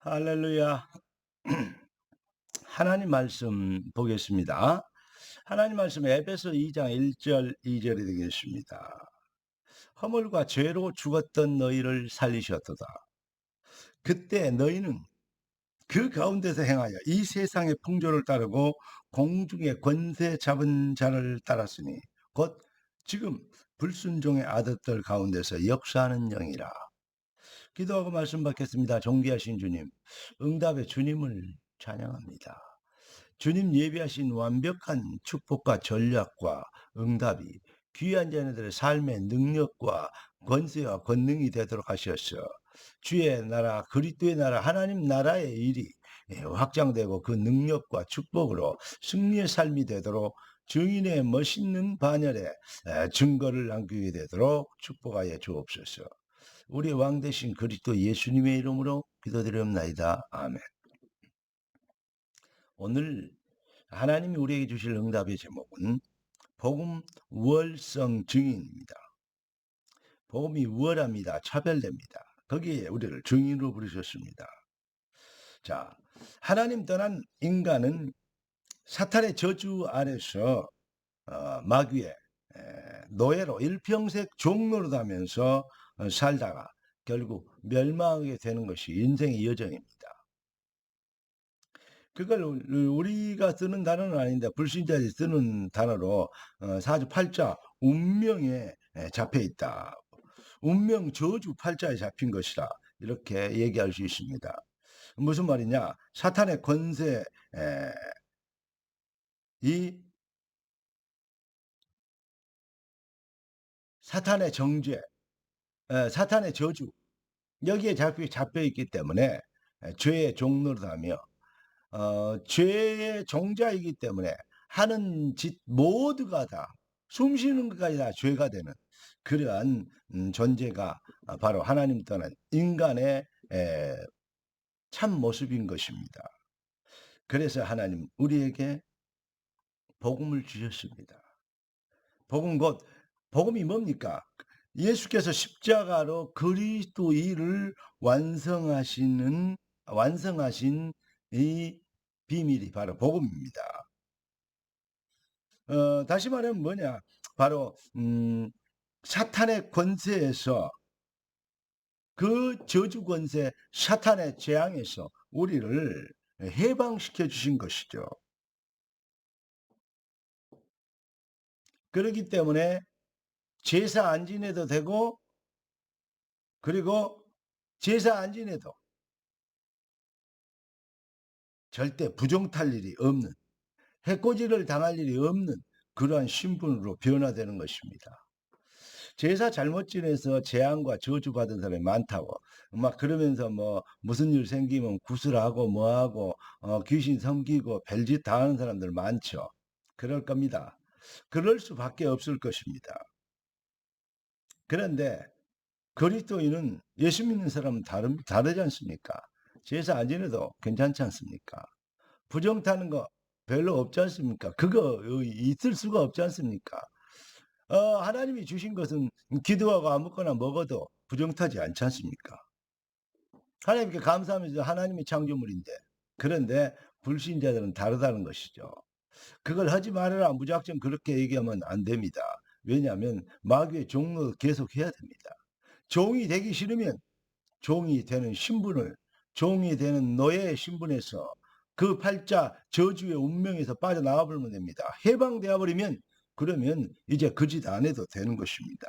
할렐루야. 하나님 말씀 보겠습니다. 하나님 말씀 에베소 2장 1절 2절이 되겠습니다. 허물과 죄로 죽었던 너희를 살리셨도다. 그때 너희는 그 가운데서 행하여 이 세상의 풍조를 따르고 공중의 권세 잡은 자를 따랐으니 곧 지금 불순종의 아들들 가운데서 역사하는 영이라. 기도하고 말씀 받겠습니다. 존귀하신 주님, 응답의 주님을 찬양합니다. 주님 예비하신 완벽한 축복과 전략과 응답이 귀한 자녀들의 삶의 능력과 권세와 권능이 되도록 하셔서 주의 나라 그리스도의 나라 하나님 나라의 일이 확장되고 그 능력과 축복으로 승리의 삶이 되도록 증인의 멋있는 반열에 증거를 남기게 되도록 축복하여 주옵소서. 우리 왕 대신 그리스도 예수님의 이름으로 기도드리옵나이다. 아멘. 오늘 하나님이 우리에게 주실 응답의 제목은 복음 우월성 증인입니다. 복음이 우월합니다. 차별됩니다. 거기에 우리를 증인으로 부르셨습니다. 자, 하나님 떠난 인간은 사탄의 저주 아래서 마귀의 노예로 일평생 종노릇하면서 살다가 결국 멸망하게 되는 것이 인생의 여정입니다. 그걸 우리가 쓰는 단어는 아닌데 불신자들이 쓰는 단어로 사주팔자 운명에 잡혀 있다. 운명 저주 팔자에 잡힌 것이다. 이렇게 얘기할 수 있습니다. 무슨 말이냐? 사탄의 권세, 이 사탄의 정죄, 사탄의 저주 여기에 잡혀 있기 때문에 죄의 종노릇하며 죄의 종자이기 때문에 하는 짓 모두가 다 숨쉬는 것까지 다 죄가 되는 그러한 존재가 바로 하나님 떠난 인간의 참 모습인 것입니다. 그래서 하나님 우리에게 복음을 주셨습니다. 복음이 뭡니까? 예수께서 십자가로 그리스도의를 완성하신 이 비밀이 바로 복음입니다. 다시 말하면 뭐냐? 바로 사탄의 권세에서 그 저주 권세, 사탄의 재앙에서 우리를 해방시켜 주신 것이죠. 그렇기 때문에 제사 안 지내도 되고, 그리고 제사 안 지내도 절대 부정 탈 일이 없는, 해코지를 당할 일이 없는 그러한 신분으로 변화되는 것입니다. 제사 잘못 지내서 재앙과 저주받은 사람이 많다고 막 그러면서 뭐 무슨 일 생기면 구슬하고 뭐하고 귀신 섬기고 별짓 다 하는 사람들 많죠. 그럴 겁니다. 그럴 수밖에 없을 것입니다. 그런데 그리스도인은 예수 믿는 사람은 다르지 않습니까? 제사 안 지내도 괜찮지 않습니까? 부정 타는 거 별로 없지 않습니까? 그거 있을 수가 없지 않습니까? 하나님이 주신 것은 기도하고 아무거나 먹어도 부정 타지 않지 않습니까? 하나님께 감사하면서 하나님의 창조물인데, 그런데 불신자들은 다르다는 것이죠. 그걸 하지 말아라 무작정 그렇게 얘기하면 안 됩니다. 왜냐하면 마귀의 종로 계속 해야 됩니다. 종이 되기 싫으면 종이 되는 신분을, 종이 되는 노예의 신분에서 그 팔자 저주의 운명에서 빠져나와 버리면 됩니다. 해방되어 버리면 그러면 이제 그 짓 안 해도 되는 것입니다.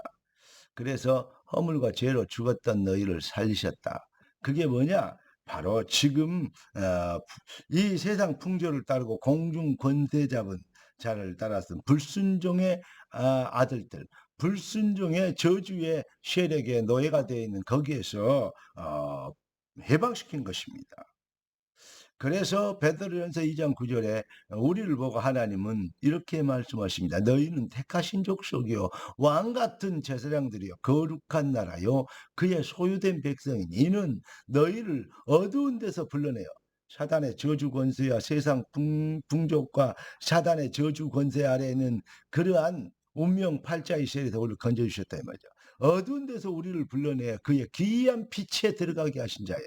그래서 허물과 죄로 죽었던 너희를 살리셨다. 그게 뭐냐? 바로 지금 이 세상 풍조를 따르고 공중 권세 잡은 자를 따라서 불순종의 아들들, 불순종의 저주의 세력의 노예가 되어 있는 거기에서 해방시킨 것입니다. 그래서 베드로전서 2장 9절에 우리를 보고 하나님은 이렇게 말씀하십니다. 너희는 택하신 족속이요 왕 같은 제사장들이요 거룩한 나라요 그의 소유된 백성이니 이는 너희를 어두운 데서 불러내어 사단의 저주 권세와 세상 풍족과 사단의 저주 권세 아래에는 그러한 운명 팔자의 세력에서 우리를 건져주셨다 이 말이죠. 어두운 데서 우리를 불러내어 그의 기이한 빛에 들어가게 하신 자예.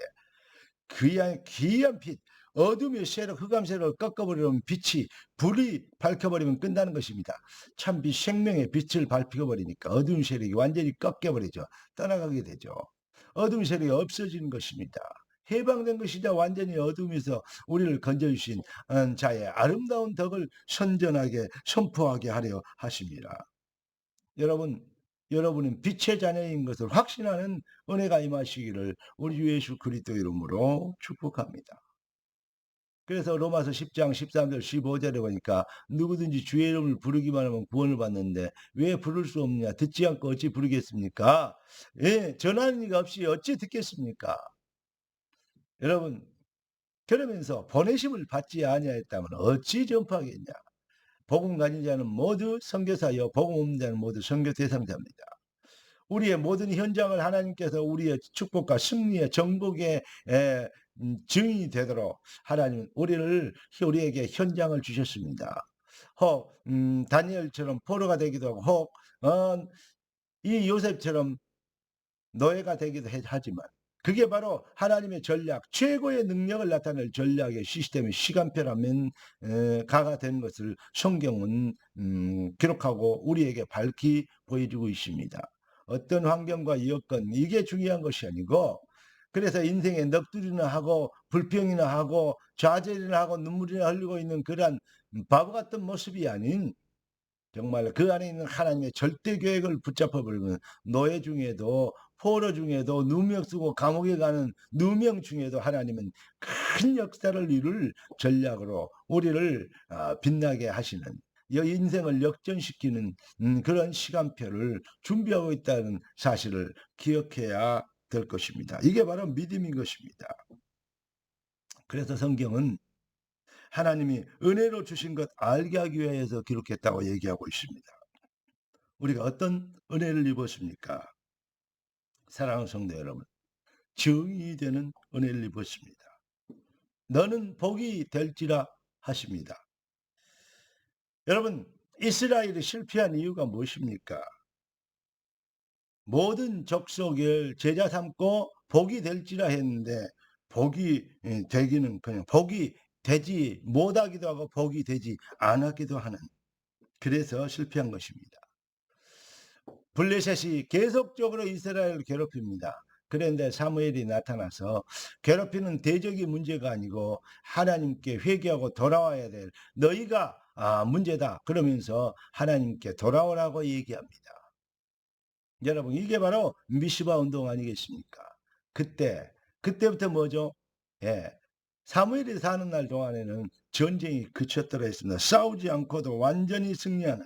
귀한 빛, 어둠의 세력, 흑암 세력을 꺾어버리면 빛이, 불이 밝혀버리면 끝나는 것입니다. 참빛 생명의 빛을 밝혀버리니까 어둠 세력이 완전히 꺾여버리죠. 떠나가게 되죠. 어둠 세력이 없어지는 것입니다. 해방된 것이자 완전히 어둠에서 우리를 건져주신 자의 아름다운 덕을 선전하게 선포하게 하려 하십니다. 여러분은 빛의 자녀인 것을 확신하는 은혜가 임하시기를 우리 주 예수 그리스도 이름으로 축복합니다. 그래서 로마서 10장 13절 15절에 보니까 누구든지 주의 이름을 부르기만 하면 구원을 받는데 왜 부를 수 없느냐, 듣지 않고 어찌 부르겠습니까? 예, 전하는 이가 없이 어찌 듣겠습니까? 여러분, 그러면서 보내심을 받지 아니하였다면 어찌 전파하겠냐? 복음 가진 자는 모두 선교사여 복음 없는 자는 모두 선교 대상자입니다. 우리의 모든 현장을 하나님께서 우리의 축복과 승리의 정복의 증인이 되도록 하나님은 우리에게 현장을 주셨습니다. 혹 다니엘처럼 포로가 되기도 하고 혹 이 요셉처럼 노예가 되기도 하지만 그게 바로 하나님의 전략, 최고의 능력을 나타낼 전략의 시스템의 시간표라면 가가 된 것을 성경은 기록하고 우리에게 밝히 보여주고 있습니다. 어떤 환경과 여건, 이게 중요한 것이 아니고, 그래서 인생에 넋두리나 하고 불평이나 하고 좌절이나 하고 눈물이나 흘리고 있는 그러한 바보 같은 모습이 아닌, 정말 그 안에 있는 하나님의 절대 계획을 붙잡아 버리면 노예 중에도, 포로 중에도, 누명 쓰고 감옥에 가는 누명 중에도 하나님은 큰 역사를 이룰 전략으로 우리를 빛나게 하시는, 인생을 역전시키는 그런 시간표를 준비하고 있다는 사실을 기억해야 될 것입니다. 이게 바로 믿음인 것입니다. 그래서 성경은 하나님이 은혜로 주신 것 알게 하기 위해서 기록했다고 얘기하고 있습니다. 우리가 어떤 은혜를 입었습니까? 사랑하는 성도 여러분, 증인이 되는 은혜를 입었습니다. 너는 복이 될지라 하십니다. 여러분, 이스라엘이 실패한 이유가 무엇입니까? 모든 족속을 제자 삼고 복이 될지라 했는데 복이 되기는 그냥 복이 되지 못하기도 하고 복이 되지 않았기도 하는, 그래서 실패한 것입니다. 블레셋이 계속적으로 이스라엘을 괴롭힙니다. 그런데 사무엘이 나타나서 괴롭히는 대적이 문제가 아니고 하나님께 회개하고 돌아와야 될 너희가 문제다, 그러면서 하나님께 돌아오라고 얘기합니다. 여러분, 이게 바로 미스바 운동 아니겠습니까? 그때부터 뭐죠? 예, 사무엘이 사는 날 동안에는 전쟁이 그쳤더라 했습니다. 싸우지 않고도 완전히 승리하는,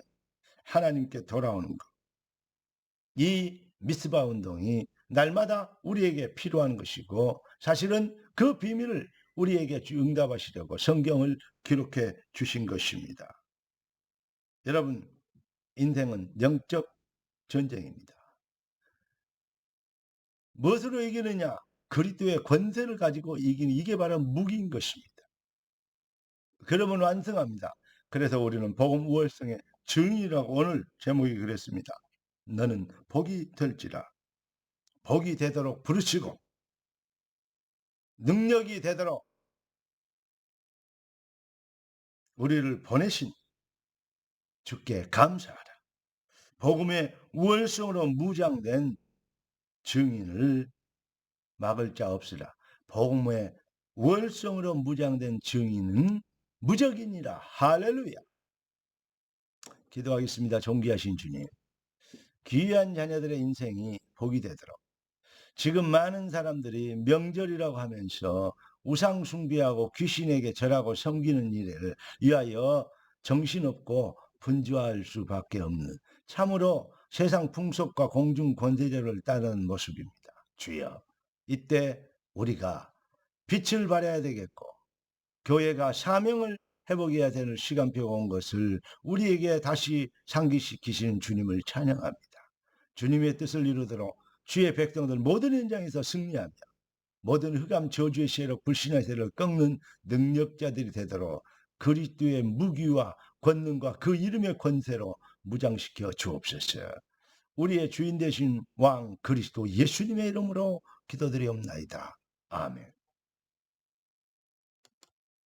하나님께 돌아오는 것. 이 미스바 운동이 날마다 우리에게 필요한 것이고, 사실은 그 비밀을 우리에게 응답하시려고 성경을 기록해 주신 것입니다. 여러분, 인생은 영적 전쟁입니다. 무엇으로 이기느냐? 그리스도의 권세를 가지고 이기는, 이게 바로 무기인 것입니다. 그러면 완성합니다. 그래서 우리는 복음 우월성의 증인이라고 오늘 제목이 그랬습니다. 너는 복이 될지라, 복이 되도록 부르시고 능력이 되도록 우리를 보내신 주께 감사하라. 복음의 우월성으로 무장된 증인을 막을 자 없으라. 복음의 우월성으로 무장된 증인은 무적이니라. 할렐루야. 기도하겠습니다. 존귀하신 주님, 귀한 자녀들의 인생이 복이 되도록, 지금 많은 사람들이 명절이라고 하면서 우상 숭배하고 귀신에게 절하고 섬기는 일을 위하여 정신없고 분주할 수밖에 없는, 참으로 세상 풍속과 공중 권세제를 따르는 모습입니다. 주여, 이때 우리가 빛을 발해야 되겠고 교회가 사명을 회복해야 되는 시간표가 온 것을 우리에게 다시 상기시키시는 주님을 찬양합니다. 주님의 뜻을 이루도록 주의 백성들 모든 현장에서 승리하며 모든 흑암 저주의 세력, 불신의 세력을 꺾는 능력자들이 되도록 그리스도의 무기와 권능과 그 이름의 권세로 무장시켜 주옵소서. 우리의 주인 되신 왕 그리스도 예수님의 이름으로 기도드리옵나이다. 아멘.